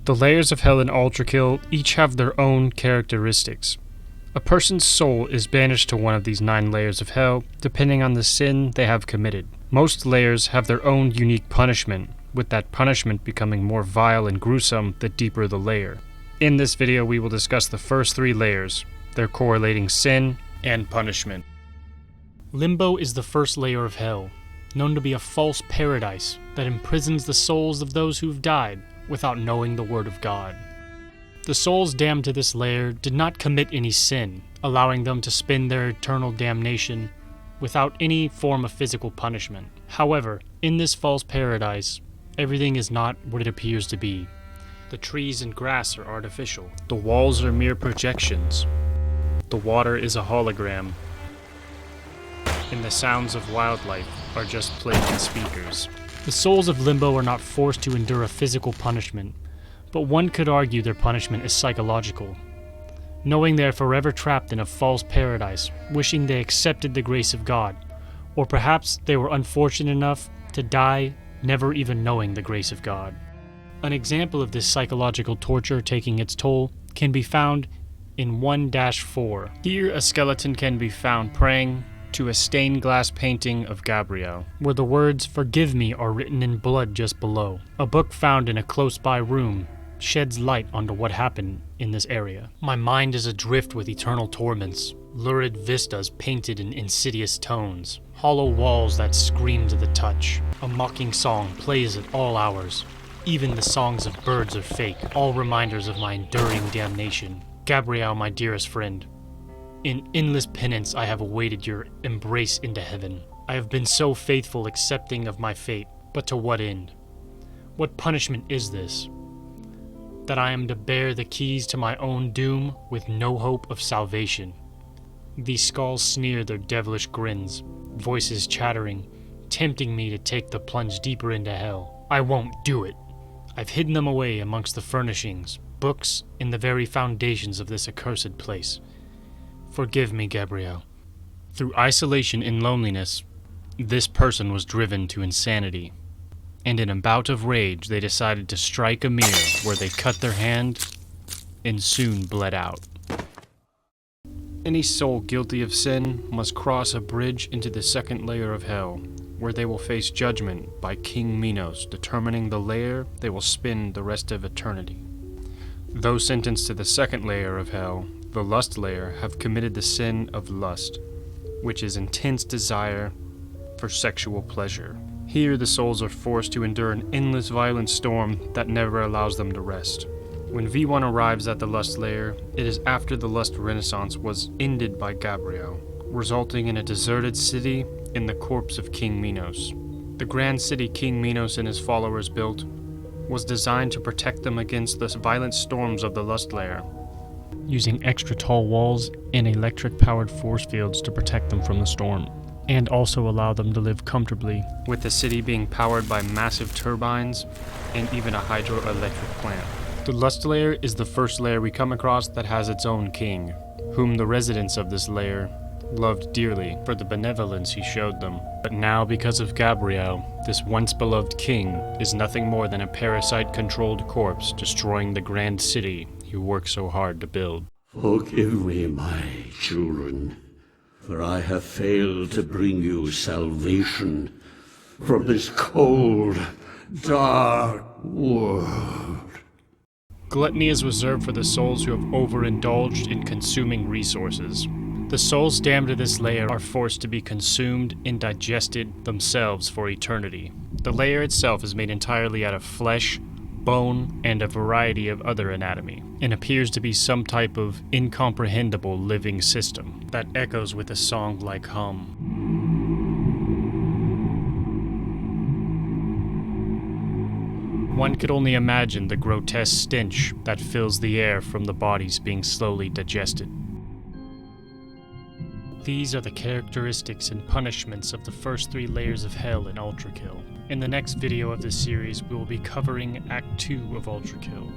The layers of hell in ULTRAKILL each have their own characteristics. A person's soul is banished to one of these 9 layers of hell, depending on the sin they have committed. Most layers have their own unique punishment, with that punishment becoming more vile and gruesome the deeper the layer. In this video we will discuss the first 3 layers, their correlating sin and punishment. Limbo is the first layer of hell, known to be a false paradise that imprisons the souls of those who've died without knowing the word of God. The souls damned to this layer did not commit any sin, allowing them to spend their eternal damnation without any form of physical punishment. However, in this false paradise, everything is not what it appears to be. The trees and grass are artificial. The walls are mere projections. The water is a hologram. And the sounds of wildlife are just played in speakers. The souls of Limbo are not forced to endure a physical punishment, but one could argue their punishment is psychological. Knowing they are forever trapped in a false paradise, wishing they accepted the grace of God, or perhaps they were unfortunate enough to die never even knowing the grace of God. An example of this psychological torture taking its toll can be found in 1-4. Here a skeleton can be found praying to a stained glass painting of Gabriel, where the words "Forgive me" are written in blood just below. A book found in a close-by room sheds light onto what happened in this area. My mind is adrift with eternal torments, lurid vistas painted in insidious tones, hollow walls that scream to the touch. A mocking song plays at all hours. Even the songs of birds are fake, all reminders of my enduring damnation. Gabriel, my dearest friend, in endless penance I have awaited your embrace into heaven. I have been so faithful accepting of my fate, but to what end? What punishment is this? That I am to bear the keys to my own doom with no hope of salvation. These skulls sneer their devilish grins, voices chattering, tempting me to take the plunge deeper into hell. I won't do it. I've hidden them away amongst the furnishings, books, and the very foundations of this accursed place. Forgive me, Gabriel. Through isolation and loneliness, this person was driven to insanity. And in a bout of rage, they decided to strike a mirror where they cut their hand and soon bled out. Any soul guilty of sin must cross a bridge into the second layer of hell, where they will face judgment by King Minos, determining the layer they will spend the rest of eternity. Those sentenced to the second layer of hell, the lust layer, have committed the sin of lust, which is intense desire for sexual pleasure. Here the souls are forced to endure an endless violent storm that never allows them to rest. When V1 arrives at the lust layer, it is after the lust renaissance was ended by Gabriel, resulting in a deserted city and the corpse of King Minos. The grand city King Minos and his followers built was designed to protect them against the violent storms of the lust layer, using extra tall walls and electric-powered force fields to protect them from the storm, and also allow them to live comfortably, with the city being powered by massive turbines and even a hydroelectric plant. The lust layer is the first layer we come across that has its own king, whom the residents of this layer loved dearly for the benevolence he showed them. But now, because of Gabriel, this once beloved king is nothing more than a parasite-controlled corpse destroying the grand city you worked so hard to build. Forgive me, my children, for I have failed to bring you salvation from this cold, dark world. Gluttony is reserved for the souls who have overindulged in consuming resources. The souls damned to this layer are forced to be consumed and digested themselves for eternity. The layer itself is made entirely out of flesh, bone, and a variety of other anatomy, and appears to be some type of incomprehensible living system that echoes with a song-like hum. One could only imagine the grotesque stench that fills the air from the bodies being slowly digested. These are the characteristics and punishments of the first 3 layers of hell in ULTRAKILL. In the next video of this series, we will be covering Act 2 of ULTRAKILL.